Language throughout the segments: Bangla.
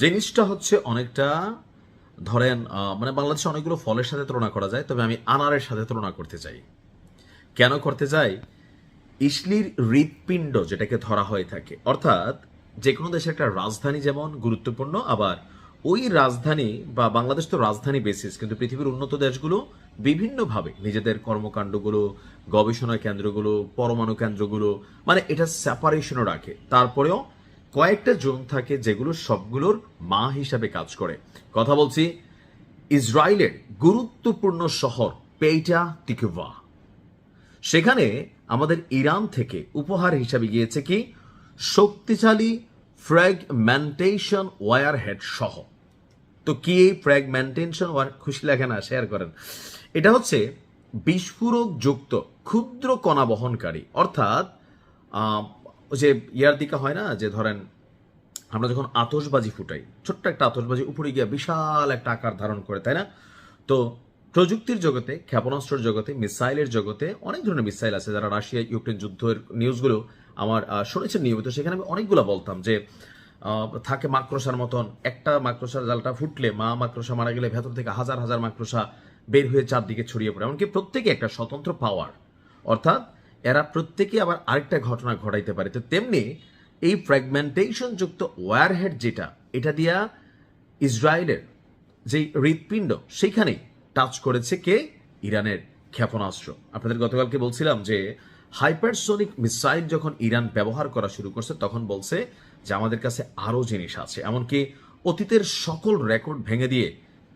জিনিসটা হচ্ছে অনেকটা ধরেন মানে বাংলাদেশে অনেকগুলো ফলের সাথে তুলনা করা যায়, তবে আমি আনারের সাথে তুলনা করতে চাই। কেন করতে চাই? ইসলির হৃৎপিণ্ড যেটাকে ধরা হয়ে থাকে, অর্থাৎ যে কোনো দেশের একটা রাজধানী যেমন গুরুত্বপূর্ণ, আবার ওই রাজধানী বা বাংলাদেশ তো রাজধানী বেসিস, কিন্তু পৃথিবীর উন্নত দেশগুলো বিভিন্নভাবে নিজেদের কর্মকাণ্ডগুলো, গবেষণা কেন্দ্রগুলো, পরমাণু কেন্দ্রগুলো, মানে এটা সেপারেশনও রাখে। তারপরেও কয়েকটা জোন থাকে যেগুলো সবগুলোর মা হিসাবে কাজ করে। কথা বলছি ইসরায়েলের গুরুত্বপূর্ণ শহর পেইটা তিকভা। সেখানে আমাদের ইরান থেকে উপহার হিসাবে গিয়েছে কি শক্তিশালী ফ্র্যাগমেন্টেশন ওয়্যার হেড সহ। তো কি এই ফ্র্যাগমেন্টেশন ওয়্যার, খুশি লাগে না? শেয়ার করেন। এটা হচ্ছে বিস্ফোরক যুক্ত ক্ষুদ্র কণা বহনকারী, অর্থাৎ ওই যে ইয়ার দিকে হয় না, যে ধরেন আমরা যখন আতশবাজি ফুটাই, ছোট্ট একটা আতশবাজি উপরে গিয়ে বিশাল একটা আকার ধারণ করে, তাই না? তো প্রযুক্তির জগতে, ক্ষেপণাস্ত্রের জগতে, মিসাইলের জগতে অনেক ধরনের মিসাইল আছে। যারা রাশিয়া ইউক্রেন যুদ্ধের নিউজগুলো আমার শুনেছেন নিয়মিত, সেখানে আমি অনেকগুলো বলতাম যে থাকে মাকড়সার মতন, একটা মাকড়সার জালটা ফুটলে, মা মাকড়সা মারা গেলে ভেতর থেকে হাজার হাজার মাকড়সা বের হয়ে চারদিকে ছড়িয়ে পড়ে, এমনকি প্রত্যেকে একটা স্বতন্ত্র পাওয়ার, অর্থাৎ এরা প্রত্যেকে আবার আরেকটা ঘটনা ঘটাইতে পারে। তো তেমনি এই ফ্র্যাগমেন্টেশন যুক্ত ওয়্যারহেড যেটা, এটা দিয়া ইসরায়েলের যে হৃৎপিণ্ড সেইখানেই টাচ করেছে কে? ইরানের ক্ষেপণাস্ত্র। আপনাদের গতকালকে বলছিলাম যে হাইপারসোনিক মিসাইল যখন ইরান ব্যবহার করা শুরু করছে, তখন বলছে যে আমাদের কাছে আরও জিনিস আছে, এমনকি অতীতের সকল রেকর্ড ভেঙে দিয়ে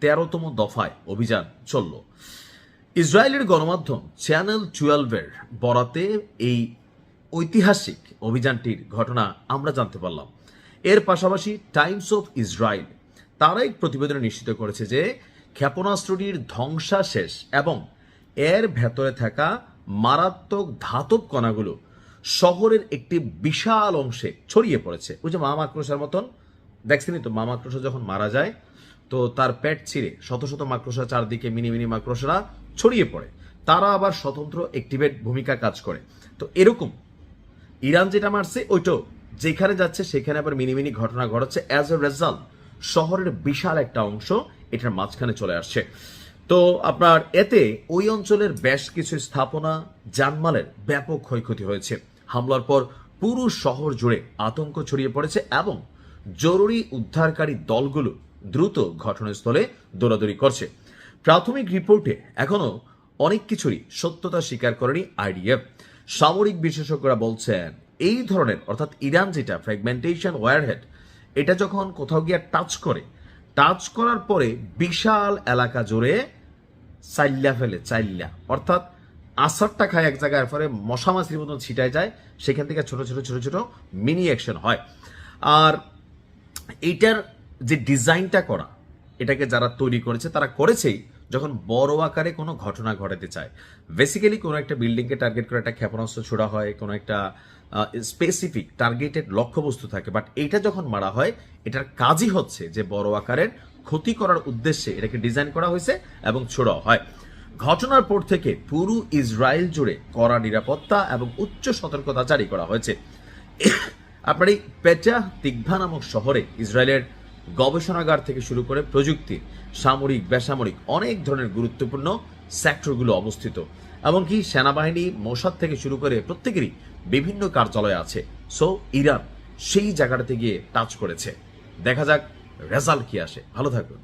13তম দফায় অভিযান চলল। ইসরায়েলের গণমাধ্যম চ্যানেল 12-এর বরাতে এই ঐতিহাসিক অভিযানটির ঘটনা আমরা জানতে পারলাম। এর পাশাপাশি টাইমস অফ ইসরায়েল তারা এক প্রতিবেদনে নিশ্চিত করেছে যে ক্ষেপণাস্ত্রটির ধ্বংসাশেষ এবং এর ভেতরে থাকা মারাত্মক ধাতব কণাগুলো শহরের একটি বিশাল অংশে ছড়িয়ে পড়েছে। ওই যে মা মাকড়সার মতন, দেখছেনই তো, মা মাকড়সা যখন মারা যায় তো তার পেট ছিঁড়ে শত শত মাকড়সা চারদিকে মিনি মিনি মাকড়সারা ছড়িয়ে পড়ে, তারা আবার স্বতন্ত্র অ্যাক্টিভেট ভূমিকা কাজ করে। তো এরকম ইরান যেটা মারছে ওইটাও যেখানে যাচ্ছে সেখানে আবার মিনি মিনি ঘটনা ঘটাচ্ছে। অ্যাজ এ রেজাল্ট শহরের বিশাল একটা অংশ এটার মাঝখানে চলে আসছে। তো আপনার এতে ওই অঞ্চলের বেশ কিছু স্থাপনা, জানমালের ব্যাপক ক্ষয়ক্ষতি হয়েছে। হামলার পর পুরো শহর জুড়ে আতঙ্ক ছড়িয়ে পড়েছে এবং জরুরি উদ্ধারকারী দলগুলো দ্রুত ঘটনাস্থলে দৌড়াদৌড়ি করছে। প্রাথমিক রিপোর্টে এখনো অনেক কিছুরই সত্যতা স্বীকার করেনি আইডিএফ। সামরিক বিশেষজ্ঞরা বলছেন এই ধরনের, অর্থাৎ ইরান যেটা ফ্র্যাগমেন্টেশন ওয়্যারহেড, এটা যখন কোথাও গিয়ে টাচ করার পরে বিশাল এলাকা জুড়ে চাইল্লা ফেলে, চাইল্লা অর্থাৎ আসারটা খায় এক জায়গায়, পরে মশা মাছির মতন ছিটায় যায়, সেখান থেকে ছোট ছোট ছোট ছোট মিনি অ্যাকশন হয়। আর এইটার যে ডিজাইনটা করা, এটাকে যারা তৈরি করেছে তারা করেছেই যখন বড় আকারে কোনো ঘটনা ঘটাতে চায়। বেসিক্যালি কোনো একটা বিল্ডিংকে টার্গেট করে একটা ক্ষেপণাস্ত্র ছোড়া হয়, কোনো একটা স্পেসিফিক টার্গেটেড লক্ষ্যবস্তু থাকে, বাট এইটা যখন মারা হয় এটার কাজই হচ্ছে যে বড় আকারের ক্ষতি করার উদ্দেশ্যে এটাকে ডিজাইন করা হয়েছে এবং ছোড়া হয়। ঘটনার পর থেকে পুরো ইসরায়েল জুড়ে কড়া নিরাপত্তা এবং উচ্চ সতর্কতা জারি করা হয়েছে। আপনার এই পেটা তিকভা নামক শহরে ইসরায়েলের গবেষণাগার থেকে শুরু করে প্রযুক্তি, সামরিক, বেসামরিক অনেক ধরনের গুরুত্বপূর্ণ সেক্টরগুলো অবস্থিত, এমনকি সেনাবাহিনী, মোসাদ থেকে শুরু করে প্রত্যেকেরই বিভিন্ন কার্যালয় আছে। সো ইরান সেই জায়গাটাতে গিয়ে টাচ করেছে। দেখা যাক রেজাল্ট কি আসে। ভালো থাকুন।